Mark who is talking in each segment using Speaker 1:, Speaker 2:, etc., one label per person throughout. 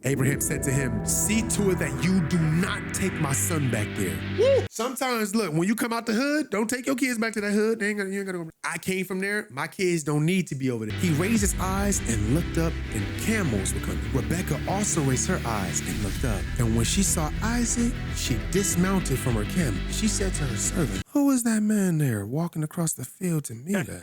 Speaker 1: Abraham said to him, see to it that you do not take my son back there. Woo! Sometimes, look, when you come out the hood, don't take your kids back to that hood. You ain't gonna go. I came from there. My kids don't need to be over there. He raised his eyes and looked up, and camels were coming. Rebekah also raised her eyes and looked up. And when she saw Isaac, she dismounted from her camel. She said to her servant, who is that man there walking across the field to meet us?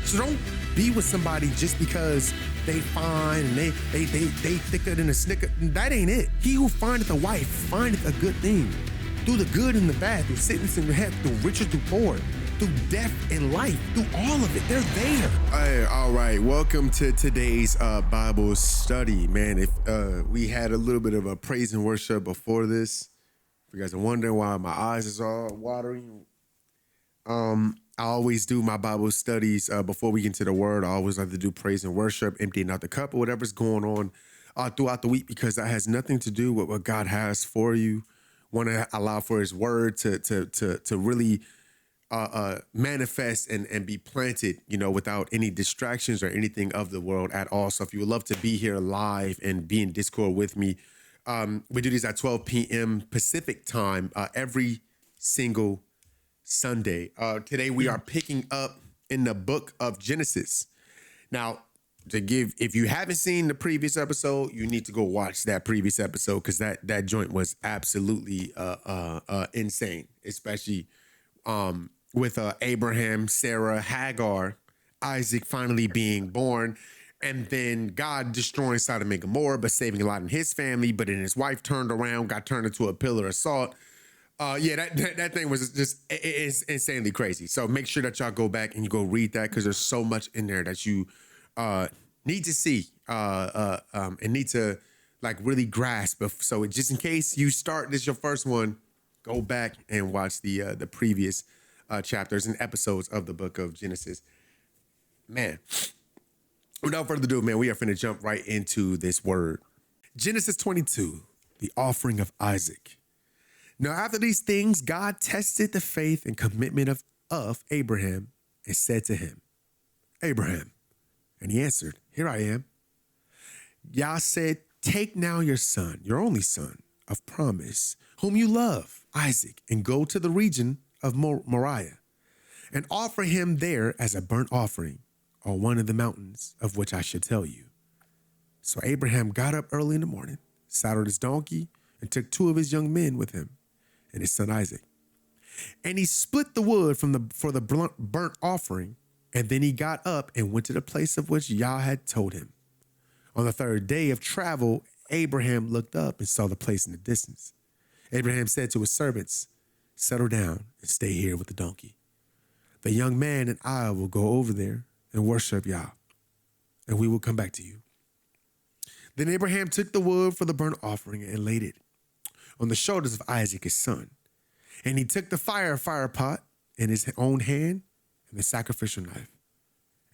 Speaker 1: So don't be with somebody just because they fine and they thicker than a snicker. That ain't it. He who findeth a wife findeth a good thing. Through the good and the bad, through sickness and health, through riches, through poor, through death and life, through all of it. They're there. Hey, all right. Welcome to today's Bible study, man. If we had a little bit of a praise and worship before this, if you guys are wondering why my eyes is all watering, I always do my Bible studies before we get into the word. I always like to do praise and worship, emptying out the cup or whatever's going on throughout the week, because that has nothing to do with what God has for you. Want to allow for his word to really manifest and be planted, without any distractions or anything of the world at all. So if you would love to be here live and be in Discord with me, we do these at 12 p.m. Pacific time every single Sunday. Today we are picking up in the book of Genesis. Now, if you haven't seen the previous episode, you need to go watch that previous episode, because that joint was absolutely insane, especially with Abraham, Sarah, Hagar, Isaac finally being born, and then God destroying Sodom and Gomorrah, but saving Lot and his family. But then his wife turned around, got turned into a pillar of salt. That thing was just it's insanely crazy. So make sure that y'all go back and you go read that, because there's so much in there that you need to see and need to really grasp. So just in case you start this your first one, go back and watch the previous chapters and episodes of the book of Genesis. Man, without further ado, man, we are finna jump right into this word. Genesis 22, the offering of Isaac. Now, after these things, God tested the faith and commitment of Abraham and said to him, Abraham. And he answered, here I am. Yah said, take now your son, your only son of promise, whom you love, Isaac, and go to the region of Moriah and offer him there as a burnt offering on one of the mountains of which I shall tell you. So Abraham got up early in the morning, saddled his donkey, and took two of his young men with him and his son Isaac. And he split the wood for the burnt offering, and then he got up and went to the place of which Yah had told him. On the third day of travel, Abraham looked up and saw the place in the distance. Abraham said to his servants, settle down and stay here with the donkey. The young man and I will go over there and worship Yah, and we will come back to you. Then Abraham took the wood for the burnt offering and laid it on the shoulders of Isaac, his son. And he took the fire pot in his own hand and the sacrificial knife.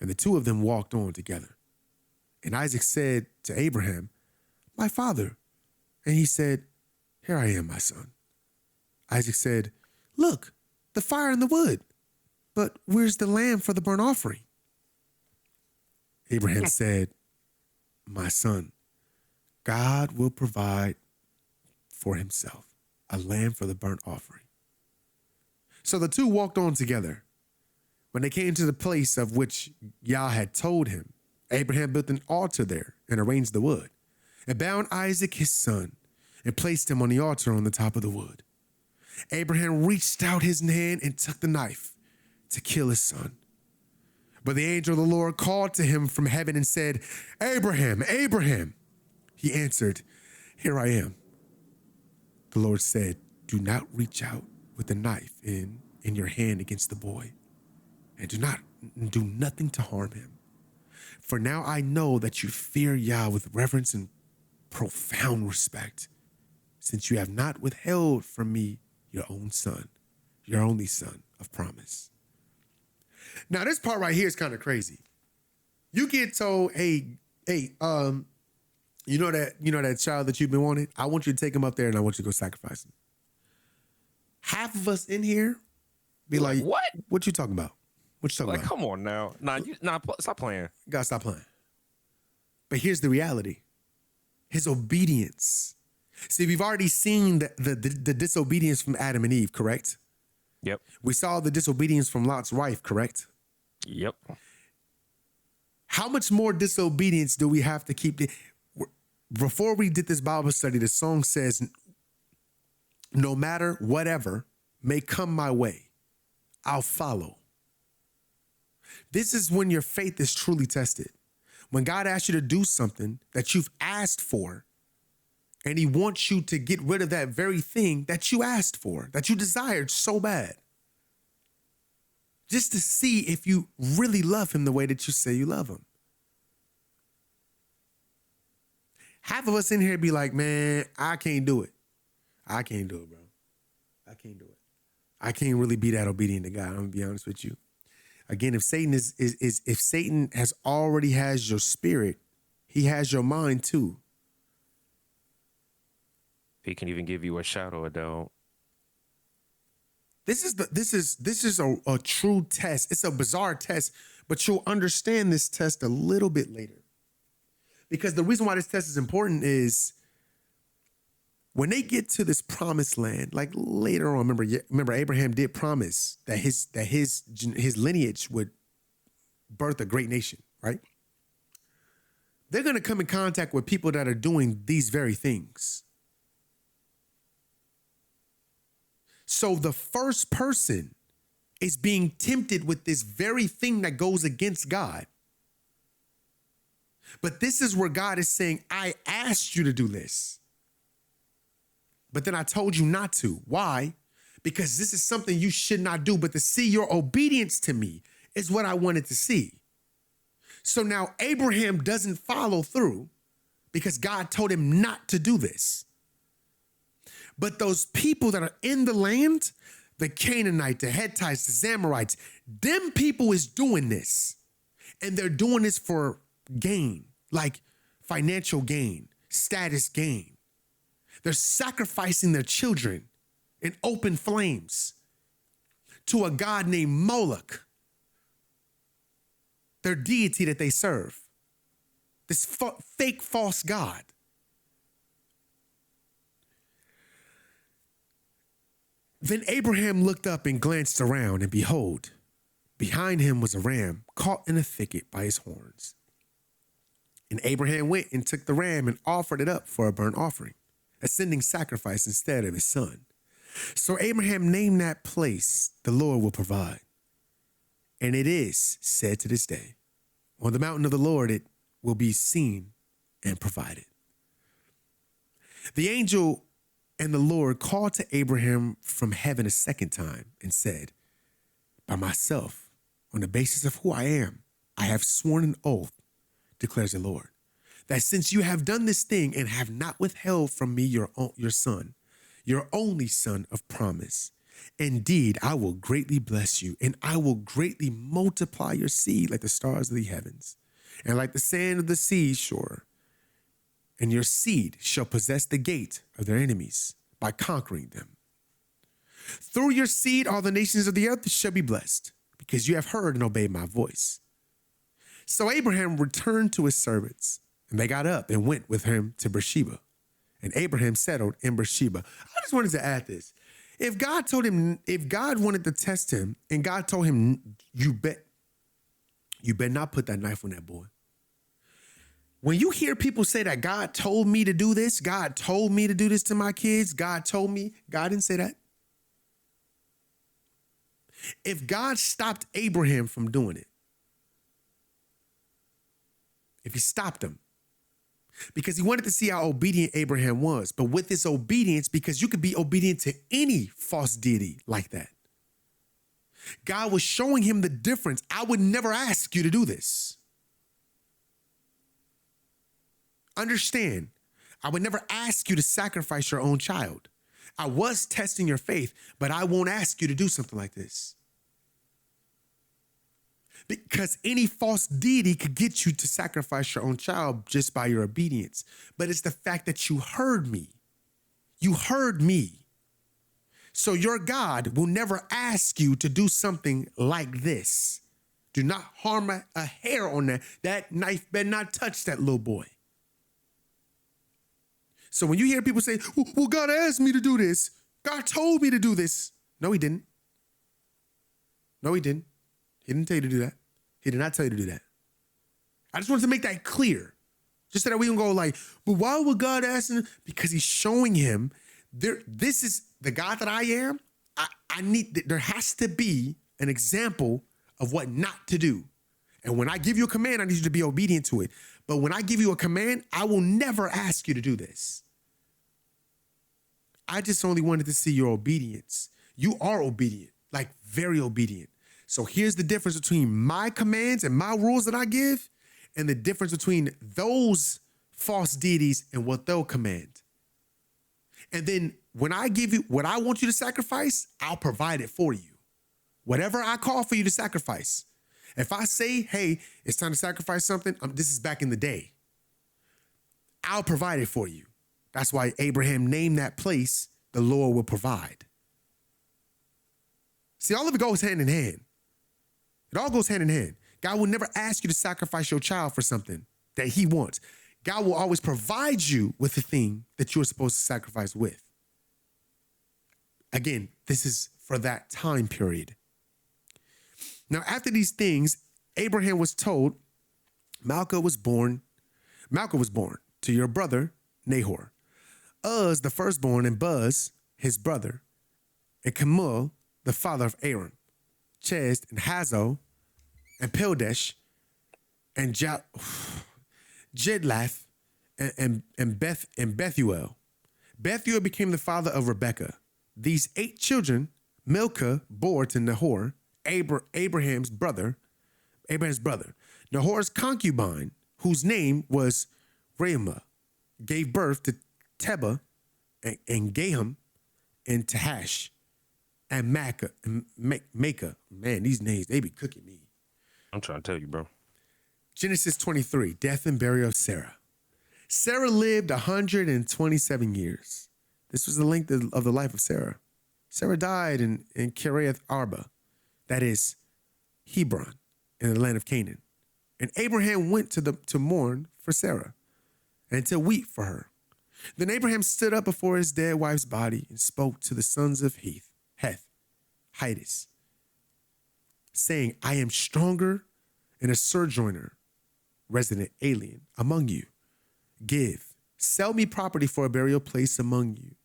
Speaker 1: And the two of them walked on together. And Isaac said to Abraham, my father. And he said, here I am, my son. Isaac said, look, the fire and the wood, but where's the lamb for the burnt offering? Abraham said, my son, God will provide for himself a lamb for the burnt offering. So the two walked on together. When they came to the place of which Yah had told him, Abraham built an altar there and arranged the wood, and bound Isaac his son, and placed him on the altar on the top of the wood. Abraham reached out his hand and took the knife to kill his son. But the angel of the Lord called to him from heaven and said, Abraham, Abraham. He answered, here I am. The Lord said, do not reach out with the knife in your hand against the boy, and do nothing to harm him. For now I know that you fear Yah with reverence and profound respect, since you have not withheld from me your own son, your only son of promise. Now this part right here is kind of crazy. You get told, hey, you know that child that you've been wanting? I want you to take him up there and I want you to go sacrifice him. Half of us in here be like, what you talking about? What you talking about?
Speaker 2: Come on now. Stop playing.
Speaker 1: You gotta stop playing. But here's the reality. His obedience. See, we've already seen the disobedience from Adam and Eve, correct?
Speaker 2: Yep.
Speaker 1: We saw the disobedience from Lot's wife, correct?
Speaker 2: Yep.
Speaker 1: How much more disobedience do we have to keep? Before we did this Bible study, the song says, no matter whatever may come my way, I'll follow. This is when your faith is truly tested. When God asks you to do something that you've asked for, and he wants you to get rid of that very thing that you asked for, that you desired so bad. Just to see if you really love him the way that you say you love him. Half of us in here be like, man, I can't do it. I can't do it, bro. I can't do it. I can't really be that obedient to God. I'm gonna be honest with you. Again, if Satan if Satan already has your spirit, he has your mind too.
Speaker 2: He can even give you a shadow of doubt.
Speaker 1: This is a true test. It's a bizarre test, but you'll understand this test a little bit later. Because the reason why this test is important is when they get to this promised land, like later on, remember Abraham did promise that his lineage would birth a great nation, right? They're going to come in contact with people that are doing these very things. So the first person is being tempted with this very thing that goes against God. But this is where God is saying, I asked you to do this, but then I told you not to. Why? Because this is something you should not do, but to see your obedience to me is what I wanted to see. So now Abraham doesn't follow through because God told him not to do this. But those people that are in the land, the Canaanite, the Hittites, the Zamorites, them people is doing this. And they're doing this for gain, like financial gain, status gain. They're sacrificing their children in open flames to a god named Moloch, their deity that they serve, this fake false god. Then Abraham looked up and glanced around, and behold, behind him was a ram caught in a thicket by his horns. And Abraham went and took the ram and offered it up for a burnt offering, a sending sacrifice instead of his son. So Abraham named that place, the Lord will provide. And it is said to this day, on the mountain of the Lord it will be seen and provided. The angel and the Lord called to Abraham from heaven a second time and said, by myself, on the basis of who I am, I have sworn an oath, declares the Lord, that since you have done this thing and have not withheld from me your son, your only son of promise, indeed, I will greatly bless you, and I will greatly multiply your seed like the stars of the heavens, and like the sand of the seashore. And your seed shall possess the gate of their enemies by conquering them. Through your seed, all the nations of the earth shall be blessed, because you have heard and obeyed my voice. So Abraham returned to his servants, and they got up and went with him to Beersheba. And Abraham settled in Beersheba. I just wanted to add this. If God wanted to test him, and God told him, you better not put that knife on that boy. When you hear people say that God told me to do this, God told me to do this to my kids, God told me, God didn't say that. If God stopped Abraham from doing it, if he stopped him, because he wanted to see how obedient Abraham was, but with this obedience, because you could be obedient to any false deity like that, God was showing him the difference. I would never ask you to do this. Understand, I would never ask you to sacrifice your own child. I was testing your faith, but I won't ask you to do something like this. Because any false deity could get you to sacrifice your own child just by your obedience. But it's the fact that you heard me. You heard me. So your God will never ask you to do something like this. Do not harm a hair on that. That knife better not touch that little boy. So when you hear people say, well, God asked me to do this. God told me to do this. No, he didn't. No, he didn't. He didn't tell you to do that. He did not tell you to do that. I just wanted to make that clear. Just so that we don't go like, but why would God ask him? Because he's showing him this is the God that I am. There has to be an example of what not to do. And when I give you a command, I need you to be obedient to it. But when I give you a command, I will never ask you to do this. I just only wanted to see your obedience. You are obedient, like very obedient. So here's the difference between my commands and my rules that I give and the difference between those false deities and what they'll command. And then when I give you what I want you to sacrifice, I'll provide it for you. Whatever I call for you to sacrifice. If I say, hey, it's time to sacrifice something, this is back in the day. I'll provide it for you. That's why Abraham named that place, the Lord will provide. See, all of it goes hand in hand. It all goes hand in hand. God will never ask you to sacrifice your child for something that he wants. God will always provide you with the thing that you're supposed to sacrifice with. Again, this is for that time period. Now, after these things, Abraham was told, Malchus was born to your brother Nahor. Uz, the firstborn, and Buz, his brother, and Kemuel, the father of Aaron, Chez, and Hazo, and Pildash, and Jedlath, and Bethuel. Bethuel became the father of Rebekah. These 8 children Milcah bore to Nahor, Abraham's brother. Nahor's concubine, whose name was Reumah, gave birth to Teba and Gaham and Tahash and Maacah. Man, these names, they be cooking me.
Speaker 2: I'm trying to tell you, bro.
Speaker 1: Genesis 23, death and burial of Sarah. Sarah lived 127 years. This was the length of the life of Sarah. Sarah died in Kiriath Arba, that is Hebron, in the land of Canaan. And Abraham went to mourn for Sarah and to weep for her. Then Abraham stood up before his dead wife's body and spoke to the sons of Heth, saying, I am stronger and a sojourner, resident alien among you. Sell me property for a burial place among you,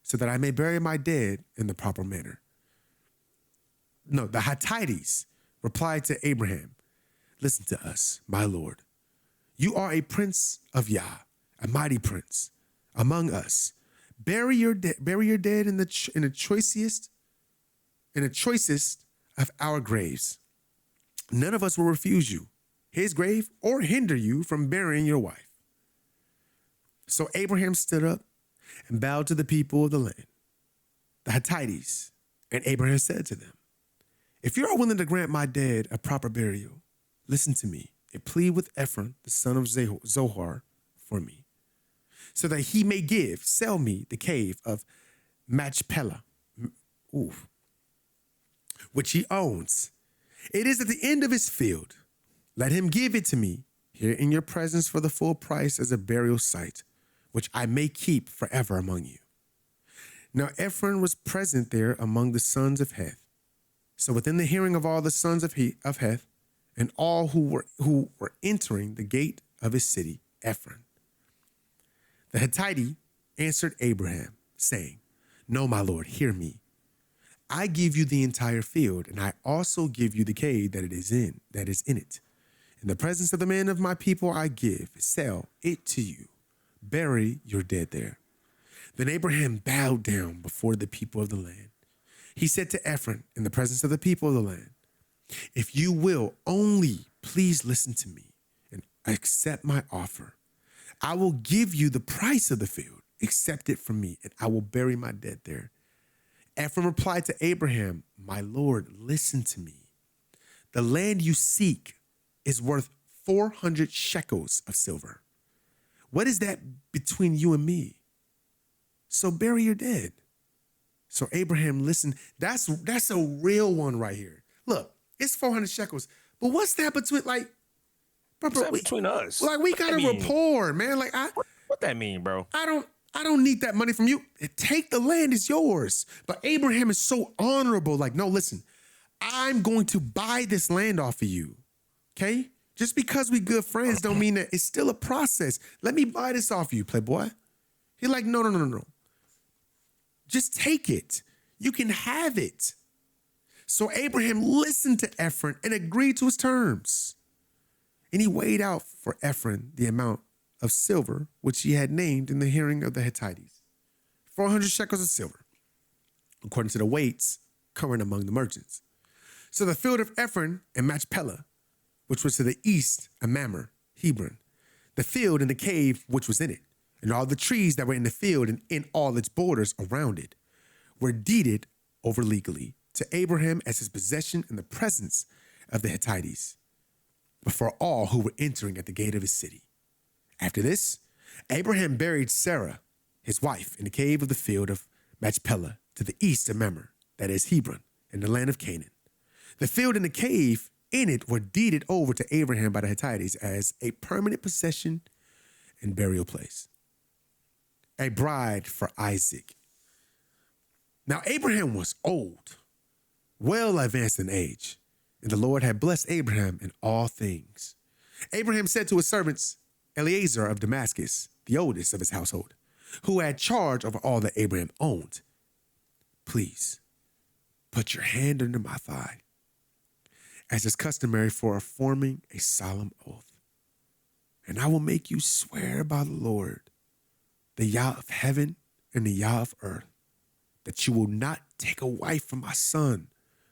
Speaker 1: so that I may bury my dead in the proper manner. No, the Hittites replied to Abraham, listen to us, my Lord. You are a prince of Yah, a mighty prince among us. Bury your dead in the choicest of our graves. None of us will refuse you his grave or hinder you from burying your wife. So Abraham stood up and bowed to the people of the land, the Hittites, and Abraham said to them, if you are willing to grant my dead a proper burial, listen to me and plead with Ephron, the son of Zohar, for me, so that he may sell me the cave of Machpelah, which he owns. It is at the end of his field. Let him give it to me here in your presence for the full price as a burial site, which I may keep forever among you. Now Ephron was present there among the sons of Heth. So within the hearing of all the sons of Heth and all who were entering the gate of his city, Ephron, the Hittite answered Abraham, saying, no, my Lord, hear me. I give you the entire field, and I also give you the cave that is in it. In the presence of the men of my people, I sell it to you. Bury your dead there. Then Abraham bowed down before the people of the land. He said to Ephron, in the presence of the people of the land, if you will only please listen to me and accept my offer, I will give you the price of the field. Accept it from me, and I will bury my dead there. Ephron replied to Abraham, my Lord, listen to me. The land you seek is worth 400 shekels of silver. What is that between you and me? So bury your dead. So Abraham listened. That's a real one right here. Look, it's 400 shekels, But what's that between, like, bro,
Speaker 2: What's that between us?
Speaker 1: like, we got a rapport, man. Like,
Speaker 2: What that mean, bro?
Speaker 1: I don't need that money from you. Take the land, is yours. But Abraham is so honorable. Like, no, listen, I'm going to buy this land off of you. Okay? Just because we good friends don't mean that it's still a process. Let me buy this off you, playboy. He's like, no. Just take it. You can have it. So Abraham listened to Ephron and agreed to his terms. And he weighed out for Ephron the amount of silver, which he had named in the hearing of the Hittites, 400 shekels of silver, according to the weights current among the merchants. So the field of Ephron and Machpelah, which was to the east of Mamre, Hebron, the field and the cave which was in it, and all the trees that were in the field and in all its borders around it, were deeded over legally to Abraham as his possession in the presence of the Hittites, before all who were entering at the gate of his city. After this, Abraham buried Sarah, his wife, in the cave of the field of Machpelah to the east of Mamre, that is Hebron, in the land of Canaan. The field and the cave in it were deeded over to Abraham by the Hittites as a permanent possession and burial place. A bride for Isaac. Now Abraham was old, well advanced in age, and the Lord had blessed Abraham in all things. Abraham said to his servants, Eliezer of Damascus, the oldest of his household, who had charge over all that Abraham owned, please put your hand under my thigh, as is customary for forming a solemn oath. And I will make you swear by the Lord, the Yah of heaven and the Yah of earth, that you will not take a wife from my son,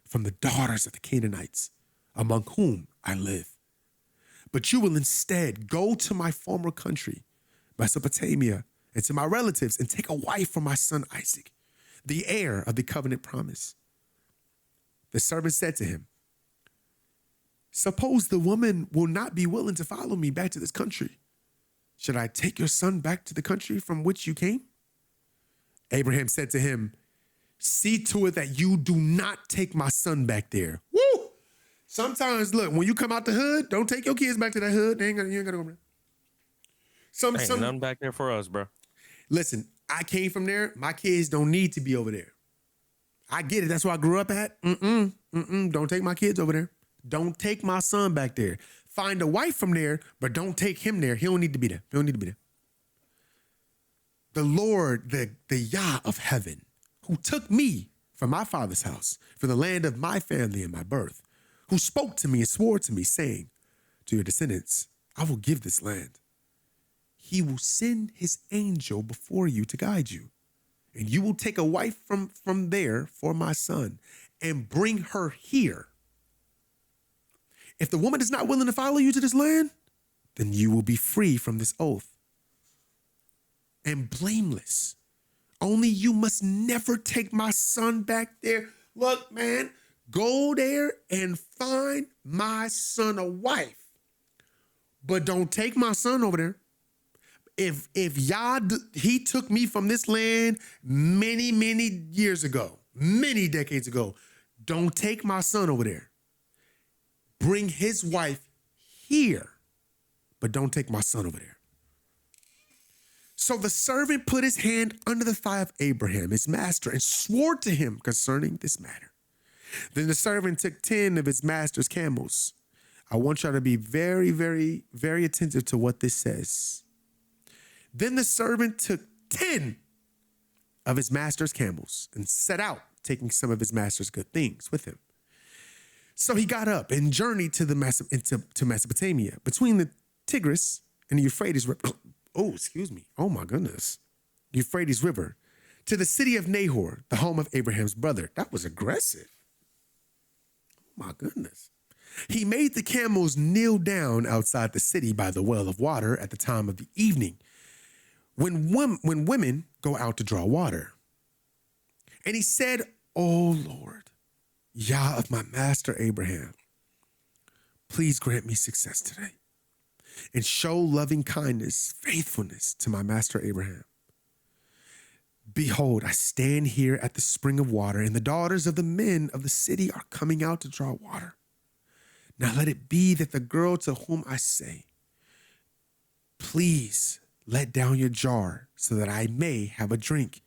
Speaker 1: from the daughters of the Canaanites, among whom I live. But you will instead go to my former country, Mesopotamia, and to my relatives, and take a wife for my son Isaac, the heir of the covenant promise. The servant said to him, suppose the woman will not be willing to follow me back to this country. Should I take your son back to the country from which you came? Abraham said to him, see to it that you do not take my son back there. Woo! Sometimes, look, when you come out the hood, don't take your kids back to that hood. You ain't gotta go there.
Speaker 2: Ain't nothing back there for us, bro.
Speaker 1: Listen, I came from there. My kids don't need to be over there. I get it. That's where I grew up at. Don't take my kids over there. Don't take my son back there. Find a wife from there, but don't take him there. He don't need to be there. He don't need to be there. The Lord, the Yah of heaven, who took me from my father's house, from the land of my family and my birth, who spoke to me and swore to me, saying, to your descendants, I will give this land. He will send his angel before you to guide you, and you will take a wife from there for my son and bring her here. If the woman is not willing to follow you to this land, then you will be free from this oath and blameless. Only you must never take my son back there. Look, man, go there and find my son a wife, but don't take my son over there. If he took me from this land many years ago, many decades ago, don't take my son over there. Bring his wife here, but don't take my son over there. So the servant put his hand under the thigh of Abraham, his master, and swore to him concerning this matter. Then the servant took 10 of his master's camels. I want y'all to be very attentive to what this says. Then the servant took 10 of his master's camels and set out, taking some of his master's good things with him. So he got up and journeyed to Mesopotamia, between the Tigris and the Euphrates River. Oh, excuse me. Oh, my goodness. Euphrates River, to the city of Nahor, the home of Abraham's brother. That was aggressive. Oh, my goodness. He made the camels kneel down outside the city by the well of water at the time of the evening, when women go out to draw water. And he said, O Lord, Yah of my master Abraham, please grant me success today and show loving kindness, faithfulness to my master Abraham. Behold, I stand here at the spring of water, and the daughters of the men of the city are coming out to draw water. Now let it be that the girl to whom I say, please let down your jar so that I may have a drink.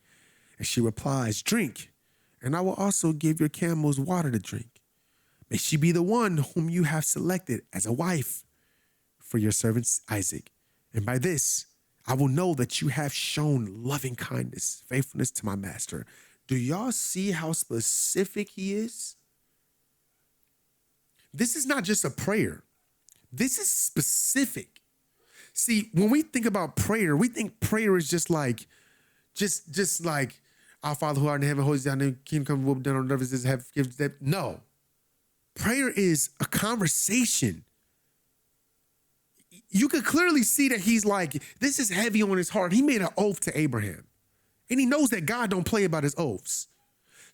Speaker 1: And she replies, drink, and I will also give your camels water to drink. May she be the one whom you have selected as a wife for your servant Isaac. And by this, I will know that you have shown loving kindness, faithfulness to my master. Do y'all see how specific he is? This is not just a prayer. This is specific. See, when we think about prayer, we think prayer is just like our Father who art in heaven, holy is thy name, kingdom come, will be done on earth as it is in heaven. No. Prayer is a conversation. You could clearly see that he's like, this is heavy on his heart. He made an oath to Abraham. And he knows that God don't play about his oaths.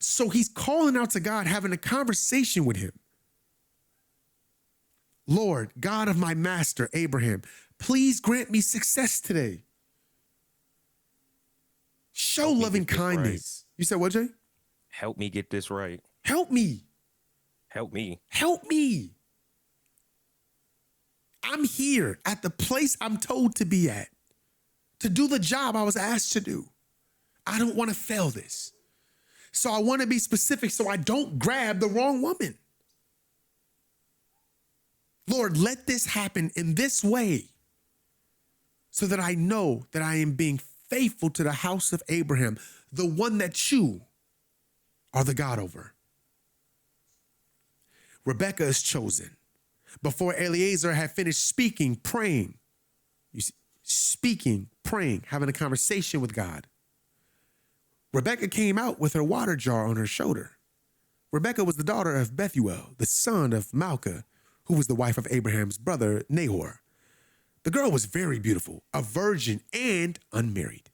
Speaker 1: So he's calling out to God, having a conversation with him. Lord, God of my master, Abraham, please grant me success today. Show loving kindness. Right. You said what, Jay?
Speaker 2: Help me get this right.
Speaker 1: Help me.
Speaker 2: Help me.
Speaker 1: Help me. I'm here at the place I'm told to be at, to do the job I was asked to do. I don't want to fail this. So I want to be specific so I don't grab the wrong woman. Lord, let this happen in this way so that I know that I am being faithful to the house of Abraham, the one that you are the God over. Rebekah is chosen. Before Eliezer had finished speaking, praying, having a conversation with God, Rebekah came out with her water jar on her shoulder. Rebekah was the daughter of Bethuel, the son of Malchah, who was the wife of Abraham's brother Nahor. The girl was very beautiful, a virgin and unmarried.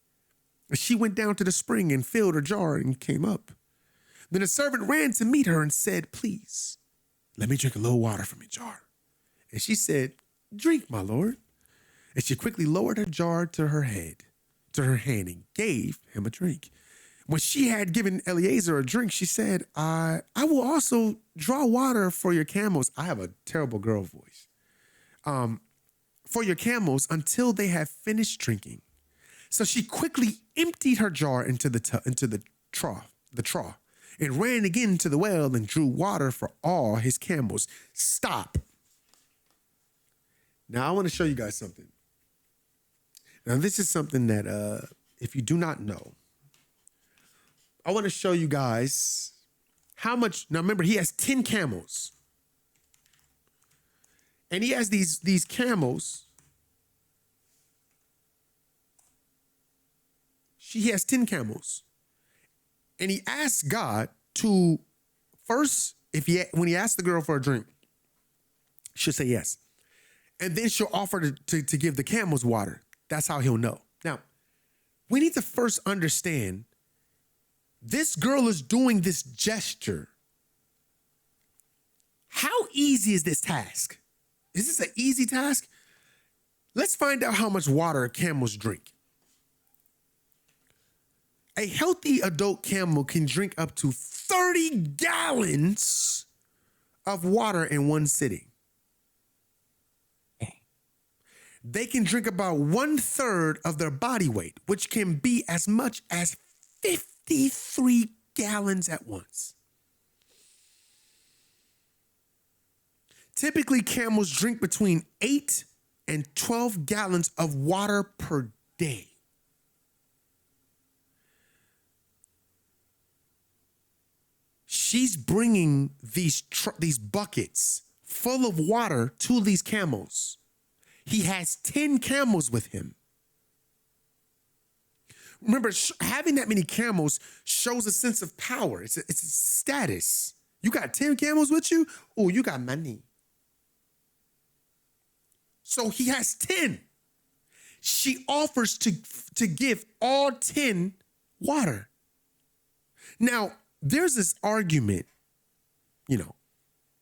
Speaker 1: She went down to the spring and filled her jar and came up. Then a servant ran to meet her and said, please, let me drink a little water from your jar. And she said, drink, my lord. And she quickly lowered her jar to her hand and gave him a drink. When she had given Eliezer a drink, she said, I will also draw water for your camels. I have a terrible girl voice. For your camels until they have finished drinking. So she quickly emptied her jar into the trough, and ran again to the well and drew water for all his camels. Stop. Now I want to show you guys something. Now this is something that if you do not know, I want to show you guys how much. Now remember, he has 10 camels. And he has these camels. He has 10 camels. And he asked God to first, when he asked the girl for a drink, she'll say yes. And then she'll offer to give the camels water. That's how he'll know. Now, we need to first understand this girl is doing this gesture. How easy is this task? Is this an easy task? Let's find out how much water camels drink. A healthy adult camel can drink up to 30 gallons of water in one sitting. They can drink about 1/3 of their body weight, which can be as much as 53 gallons at once. Typically, camels drink between 8 and 12 gallons of water per day. She's bringing these buckets full of water to these camels. He has 10 camels with him. Remember, having that many camels shows a sense of power. It's a status. You got 10 camels with you? Oh, you got money. So he has 10. She offers to give all 10 water. Now, there's this argument,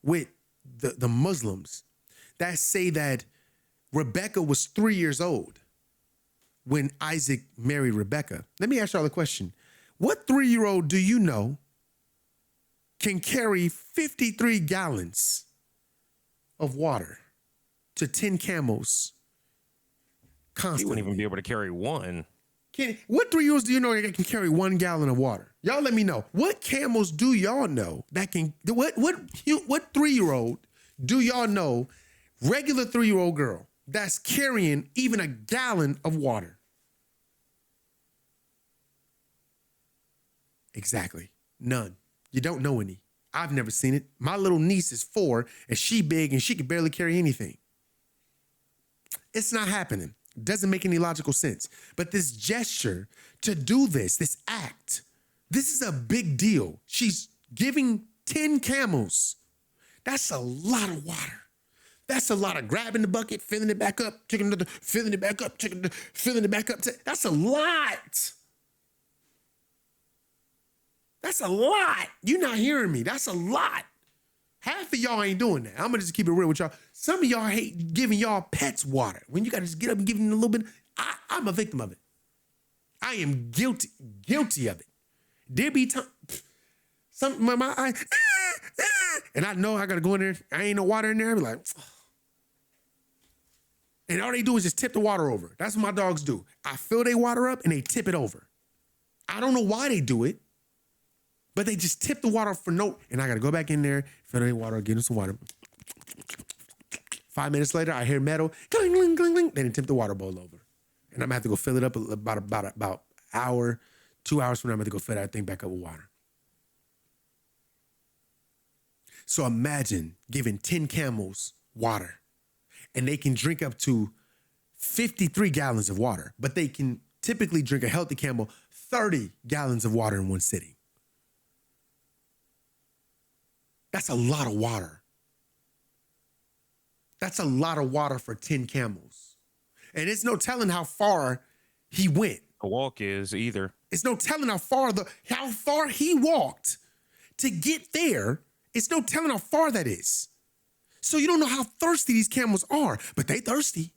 Speaker 1: with the Muslims that say that Rebekah was 3 years old when Isaac married Rebekah. Let me ask y'all a question. What 3-year-old do you know can carry 53 gallons of water to 10 camels
Speaker 2: He
Speaker 1: constantly.
Speaker 2: wouldn't even be able to carry one.
Speaker 1: What 3-year-olds do you know that can carry 1 gallon of water? Y'all let me know. What camels do y'all know that can, what 3-year-old do y'all know, regular 3-year-old girl, that's carrying even a gallon of water? Exactly. None. You don't know any. I've never seen it. My little niece is 4 and she big and she can barely carry anything. It's not happening. Doesn't make any logical sense. But this gesture to do this act, this is a big deal. She's giving 10 camels. That's a lot of water. That's a lot of grabbing the bucket, filling it back up, taking another, filling it back up, filling it back up. That's a lot. That's a lot. You're not hearing me. That's a lot. Half of y'all ain't doing that. I'm gonna just keep it real with y'all. Some of y'all hate giving y'all pets water. When you gotta just get up and give them a little bit. I'm a victim of it. I am guilty of it. There be time, some my eye, and I know I gotta go in there. I ain't no water in there. I be like, and all they do is just tip the water over. That's what my dogs do. I fill their water up and they tip it over. I don't know why they do it. But they just tip the water for no, and I gotta go back in there, fill the water, get them some water. 5 minutes later, I hear metal, cling, cling, cling, cling. Then they tip the water bowl over. And I'm gonna have to go fill it up about hour, 2 hours from now, I'm gonna have to go fill that thing back up with water. So imagine giving 10 camels water, and they can drink up to 53 gallons of water, but they can typically drink, a healthy camel, 30 gallons of water in one sitting. That's a lot of water. That's a lot of water for 10 camels. And it's no telling how far he went.
Speaker 2: A walk is either.
Speaker 1: It's no telling how far he walked to get there. It's no telling how far that is. So you don't know how thirsty these camels are, but they thirsty.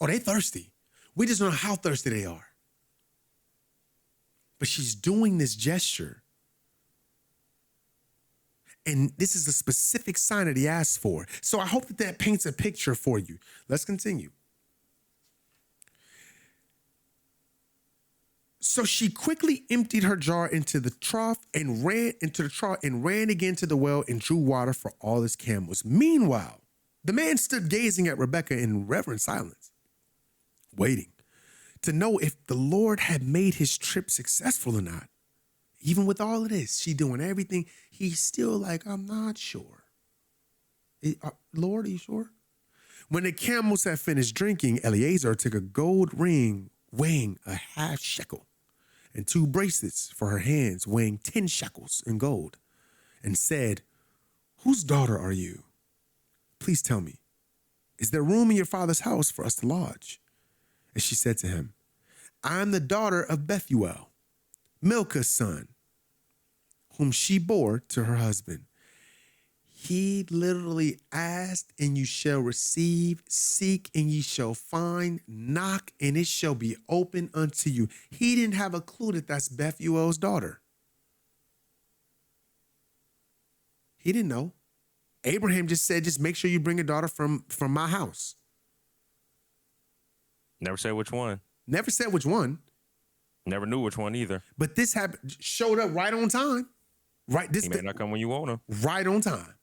Speaker 1: Oh, they thirsty. We just don't know how thirsty they are. But she's doing this gesture. And this is a specific sign that he asked for. So I hope that paints a picture for you. Let's continue. So she quickly emptied her jar into the trough and ran again to the well and drew water for all his camels. Meanwhile, the man stood gazing at Rebekah in reverent silence, waiting to know if the Lord had made his trip successful or not. Even with all of this, she doing everything. He's still like, I'm not sure. Lord, are you sure? When the camels had finished drinking, Eleazar took a gold ring weighing a half shekel and 2 bracelets for her hands weighing 10 shekels in gold and said, whose daughter are you? Please tell me, is there room in your father's house for us to lodge? And she said to him, I am the daughter of Bethuel, Milcah's son, whom she bore to her husband. He literally asked, and you shall receive, seek, and ye shall find, knock, and it shall be open unto you. He didn't have a clue that that's Bethuel's daughter. He didn't know. Abraham just said, just make sure you bring a daughter from my house.
Speaker 2: Never said which one.
Speaker 1: Never said which one.
Speaker 2: Never knew which one either.
Speaker 1: But this happened, showed up right on time. Right, this
Speaker 2: He may not come when you want him.
Speaker 1: Right on time.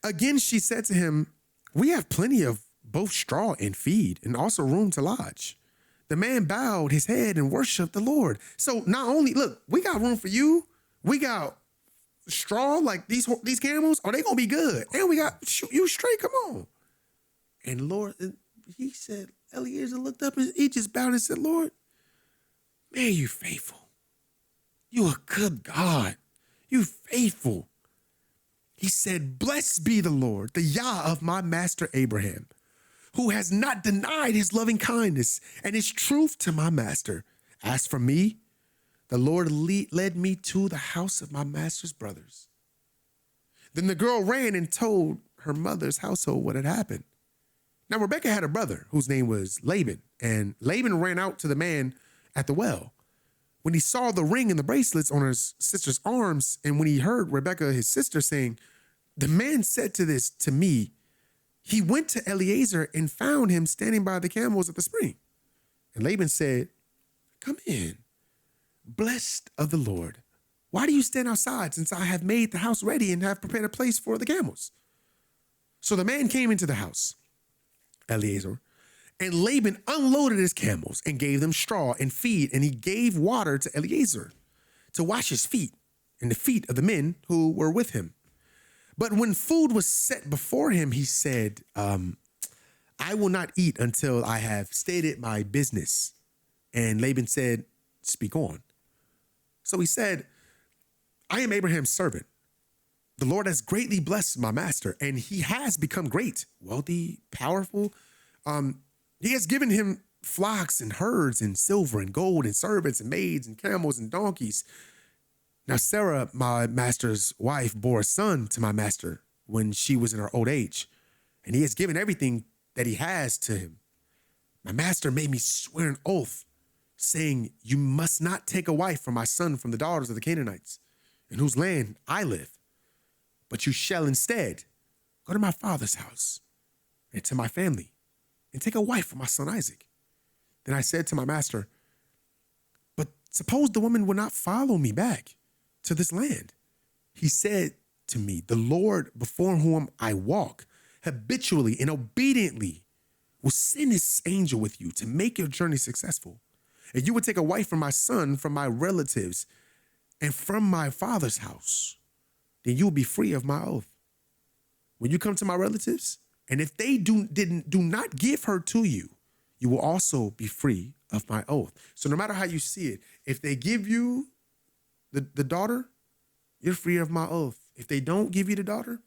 Speaker 1: Again, she said to him, we have plenty of both straw and feed, and also room to lodge. The man bowed his head and worshiped the Lord. So not only, look, we got room for you. We got straw, like these camels. Are they gonna be good? And we got you straight. Come on. And Lord, he said, Eliezer looked up and he just bowed and said, Lord, man, you faithful. You a good God. You faithful. He said, blessed be the Lord, the Yah of my master Abraham, who has not denied his loving kindness and his truth to my master. As for me, the Lord led me to the house of my master's brothers. Then the girl ran and told her mother's household what had happened. Now, Rebekah had a brother whose name was Laban, and Laban ran out to the man at the well. When he saw the ring and the bracelets on his sister's arms, and when he heard Rebekah, his sister, saying, The man said to me, he went to Eliezer and found him standing by the camels at the spring. And Laban said, come in, blessed of the Lord. Why do you stand outside since I have made the house ready and have prepared a place for the camels? So the man came into the house, Eliezer, and Laban unloaded his camels and gave them straw and feed, and he gave water to Eliezer to wash his feet and the feet of the men who were with him. But when food was set before him, he said, I will not eat until I have stated my business. And Laban said, speak on. So he said, I am Abraham's servant. The Lord has greatly blessed my master, and he has become great, wealthy, powerful. He has given him flocks and herds and silver and gold and servants and maids and camels and donkeys. Now Sarah, my master's wife, bore a son to my master when she was in her old age, and he has given everything that he has to him. My master made me swear an oath, saying, you must not take a wife for my son from the daughters of the Canaanites, in whose land I live, but you shall instead go to my father's house and to my family and take a wife for my son Isaac. Then I said to my master, but suppose the woman will not follow me back to this land. He said to me, the Lord before whom I walk habitually and obediently will send his angel with you to make your journey successful. And you will take a wife for my son from my relatives and from my father's house. Then you will be free of my oath. When you come to my relatives, and if they do not give her to you, you will also be free of my oath. So no matter how you see it, if they give you the daughter, you're free of my oath. If they don't give you the daughter,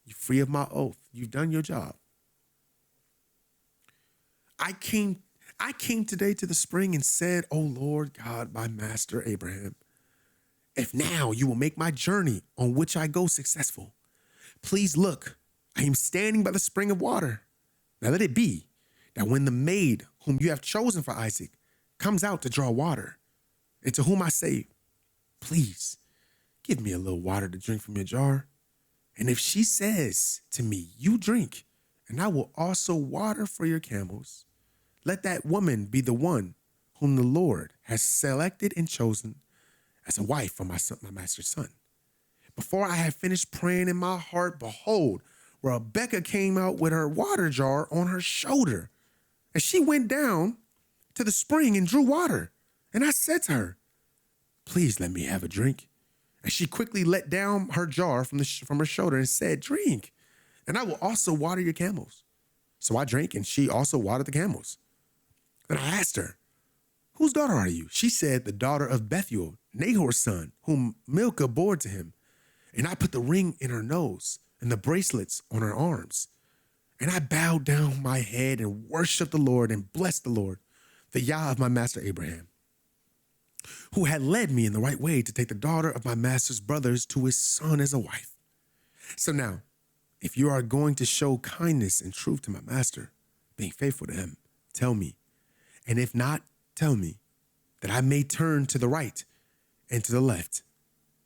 Speaker 1: you're free of my oath. You've done your job. I came today to the spring and said, oh Lord God, my master Abraham, if now you will make my journey on which I go successful, please look, I am standing by the spring of water. Now let it be that when the maid whom you have chosen for Isaac comes out to draw water, and to whom I say, please give me a little water to drink from your jar. And if she says to me, you drink, and I will also water for your camels, let that woman be the one whom the Lord has selected and chosen as a wife for my son, my master's son. Before I had finished praying in my heart, behold, Rebekah came out with her water jar on her shoulder. And she went down to the spring and drew water. And I said to her, please let me have a drink. And she quickly let down her jar from her shoulder and said, drink, and I will also water your camels. So I drank, and she also watered the camels. Then I asked her, whose daughter are you? She said, the daughter of Bethuel, Nahor's son, whom Milcah bore to him. And I put the ring in her nose and the bracelets on her arms. And I bowed down my head and worshiped the Lord and blessed the Lord, the Yah of my master Abraham, who had led me in the right way to take the daughter of my master's brothers to his son as a wife. So now, if you are going to show kindness and truth to my master, being faithful to him, tell me. And if not, tell me, that I may turn to the right and to the left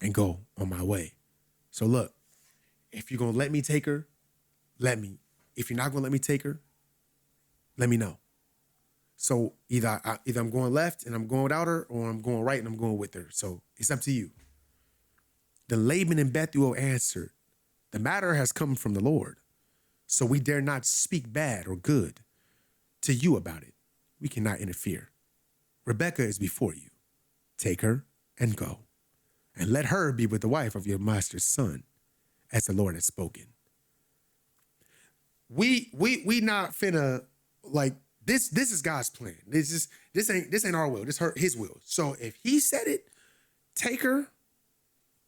Speaker 1: and go on my way. So look, if you're going to let me take her, let me. If you're not going to let me take her, let me know. So either I'm going left and I'm going without her, or I'm going right and I'm going with her. So it's up to you. Then Laban and Bethuel answered, the matter has come from the Lord, so we dare not speak bad or good to you about it. We cannot interfere. Rebekah is before you. Take her and go, and let her be with the wife of your master's son, as the Lord has spoken. We not finna, like, this is God's plan. This ain't our will. This his will. So if he said it, take her.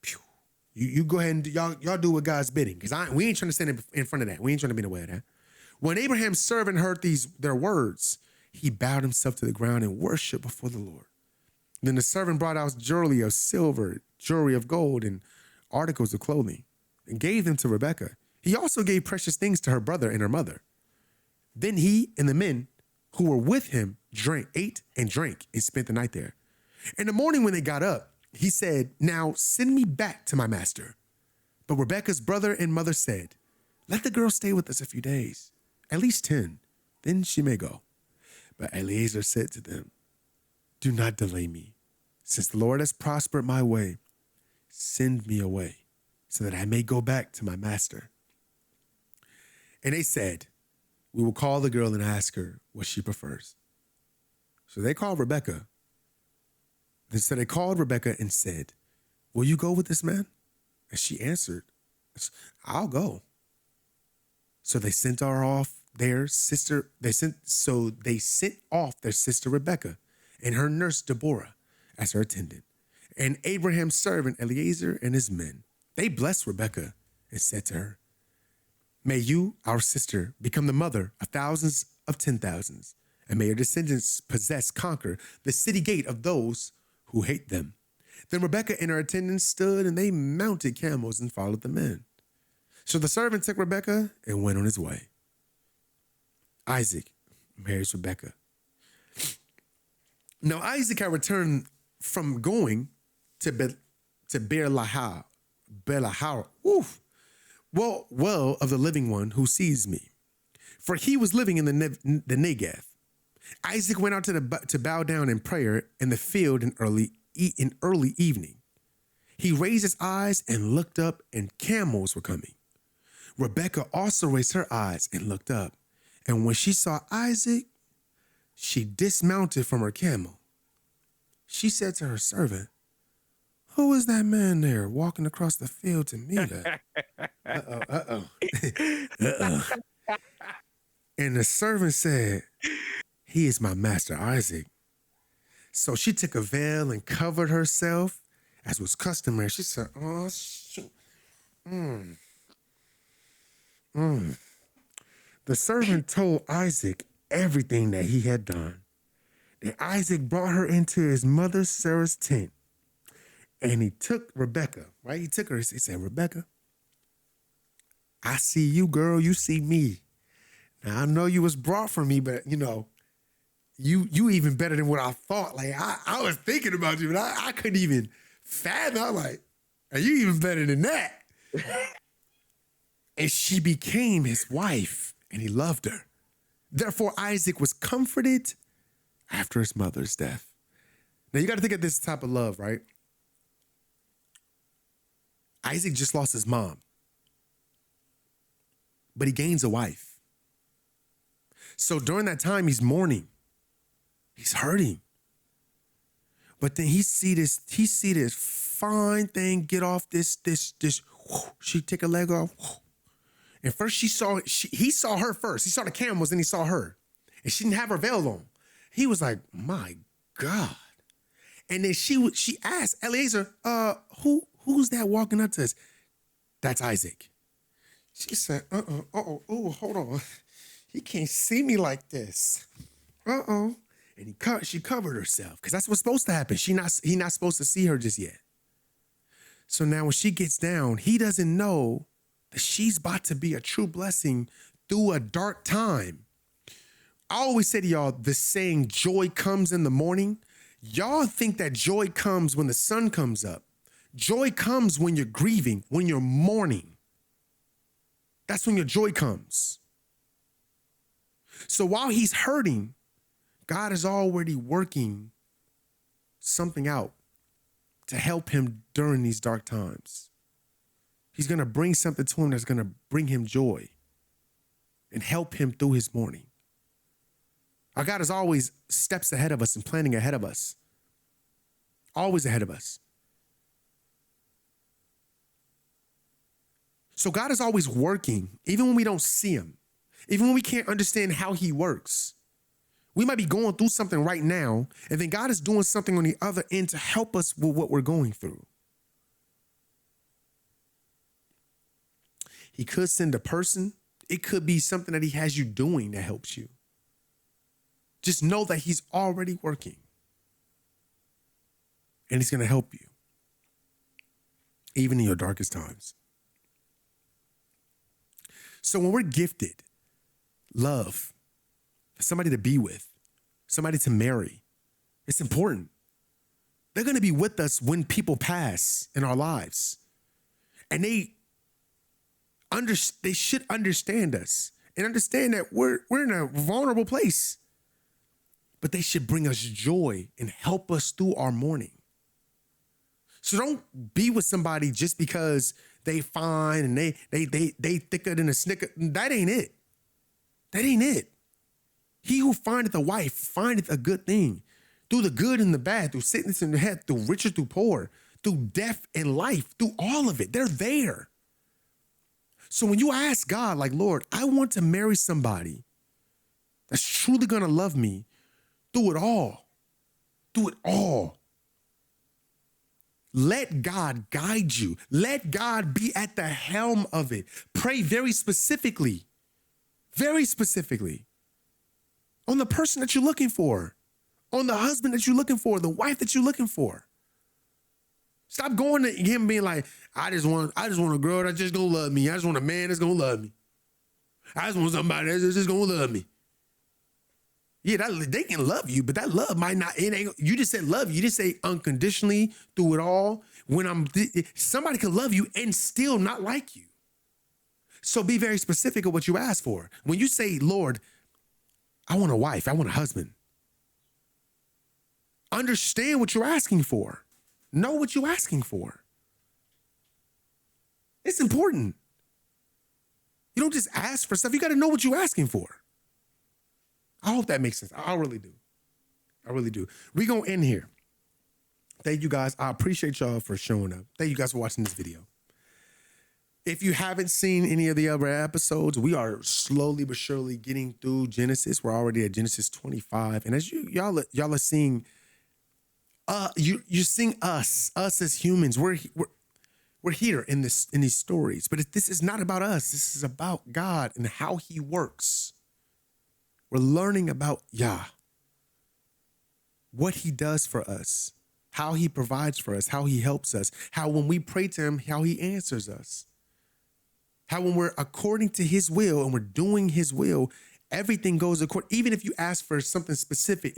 Speaker 1: Phew, you go ahead and y'all do what God's bidding, because we ain't trying to stand in front of that. We ain't trying to be in the way of that. When Abraham's servant heard their words, he bowed himself to the ground and worshiped before the Lord. Then the servant brought out jewelry of silver, jewelry of gold, and articles of clothing, and gave them to Rebekah. He also gave precious things to her brother and her mother. Then he and the men who were with him ate and drank and spent the night there. In the morning when they got up, he said, now send me back to my master. But Rebekah's brother and mother said, let the girl stay with us a few days, at least 10, then she may go. But Eliezer said to them, do not delay me. Since the Lord has prospered my way, send me away so that I may go back to my master. And they said, we will call the girl and ask her what she prefers. So they called Rebekah. So they called Rebekah and said, will you go with this man? And she answered, I'll go. So they sent off their sister Rebekah and her nurse Deborah as her attendant, and Abraham's servant Eliezer and his men. They blessed Rebekah and said to her, may you, our sister, become the mother of thousands of 10,000s, and may your descendants conquer the city gate of those who hate them. Then Rebekah and her attendants stood, and they mounted camels and followed the men. So the servant took Rebekah and went on his way. Isaac marries Rebekah. Now Isaac had returned from going to Beer-lahai, well of the living one who sees me, for he was living in the Negev. Isaac went out to bow down in prayer in the field in early evening. He raised his eyes and looked up, and camels were coming. Rebekah also raised her eyes and looked up, and when she saw Isaac, she dismounted from her camel. She said to her servant, who is that man there walking across the field to meet us? Uh-oh. And the servant said, he is my master Isaac. So she took a veil and covered herself, as was customary. She said, oh, shoot. The servant told Isaac everything that he had done. And Isaac brought her into his mother Sarah's tent. And he took Rebekah, right? He took her. He said, Rebekah, I see you, girl. You see me. Now, I know you was brought for me, but, you even better than what I thought. Like, I was thinking about you, but I couldn't even fathom. I was like, are you even better than that? And she became his wife, and he loved her. Therefore, Isaac was comforted after his mother's death. Now, you got to think of this type of love, right? Isaac just lost his mom, but he gains a wife. So during that time, he's mourning. He's hurting. But then he see this fine thing get off this, she take a leg off. And first he saw her first. He saw the camels, then he saw her. And she didn't have her veil on. He was like, my God. And then she asked Eliezer, who's that walking up to us? That's Isaac. She said, hold on. He can't see me like this. And she covered herself, because that's what's supposed to happen. He not supposed to see her just yet. So now when she gets down, he doesn't know that she's about to be a true blessing through a dark time. I always say to y'all, the saying, joy comes in the morning. Y'all think that joy comes when the sun comes up. Joy comes when you're grieving, when you're mourning. That's when your joy comes. So while he's hurting, God is already working something out to help him during these dark times. He's going to bring something to him that's going to bring him joy and help him through his mourning. Our God is always steps ahead of us and planning ahead of us. Always ahead of us. So God is always working, even when we don't see him, even when we can't understand how he works. We might be going through something right now, and then God is doing something on the other end to help us with what we're going through. He could send a person. It could be something that he has you doing that helps you. Just know that he's already working, and he's going to help you, even in your darkest times. So when we're gifted love, somebody to be with, somebody to marry, it's important. They're going to be with us when people pass in our lives. And they they should understand us and understand that we're in a vulnerable place. But they should bring us joy and help us through our mourning. So don't be with somebody just because they fine and they thicker than a snicker. That ain't it. That ain't it. He who findeth a wife findeth a good thing. Through the good and the bad, through sickness and health, through rich and through poor, through death and life, through all of it. They're there. So when you ask God, like, Lord, I want to marry somebody that's truly going to love me through it all. Through it all. Let God guide you. Let God be at the helm of it. Pray very specifically on the person that you're looking for, on the husband that you're looking for, the wife that you're looking for. Stop going to him being like, I just want a girl that's just gonna love me. I just want a man that's gonna love me. I just want somebody that's just gonna love me. Yeah, they can love you, but that love might not, you just said love. You didn't say unconditionally through it all. Somebody can love you and still not like you. So be very specific of what you ask for. When you say, Lord, I want a wife, I want a husband. Understand what you're asking for. Know what you're asking for. It's important. You don't just ask for stuff. You got to know what you're asking for. I hope that makes sense. I really do. I really do. We're going to end here. Thank you guys. I appreciate y'all for showing up. Thank you guys for watching this video. If you haven't seen any of the other episodes, we are slowly but surely getting through Genesis. We're already at Genesis 25. And as y'all are seeing, you're seeing us as humans. We're here in these stories. But this is not about us. This is about God and how he works. We're learning about Yah, what he does for us, how he provides for us, how he helps us, how when we pray to him, how he answers us, how when we're according to his will and we're doing his will, everything goes according. Even if you ask for something specific,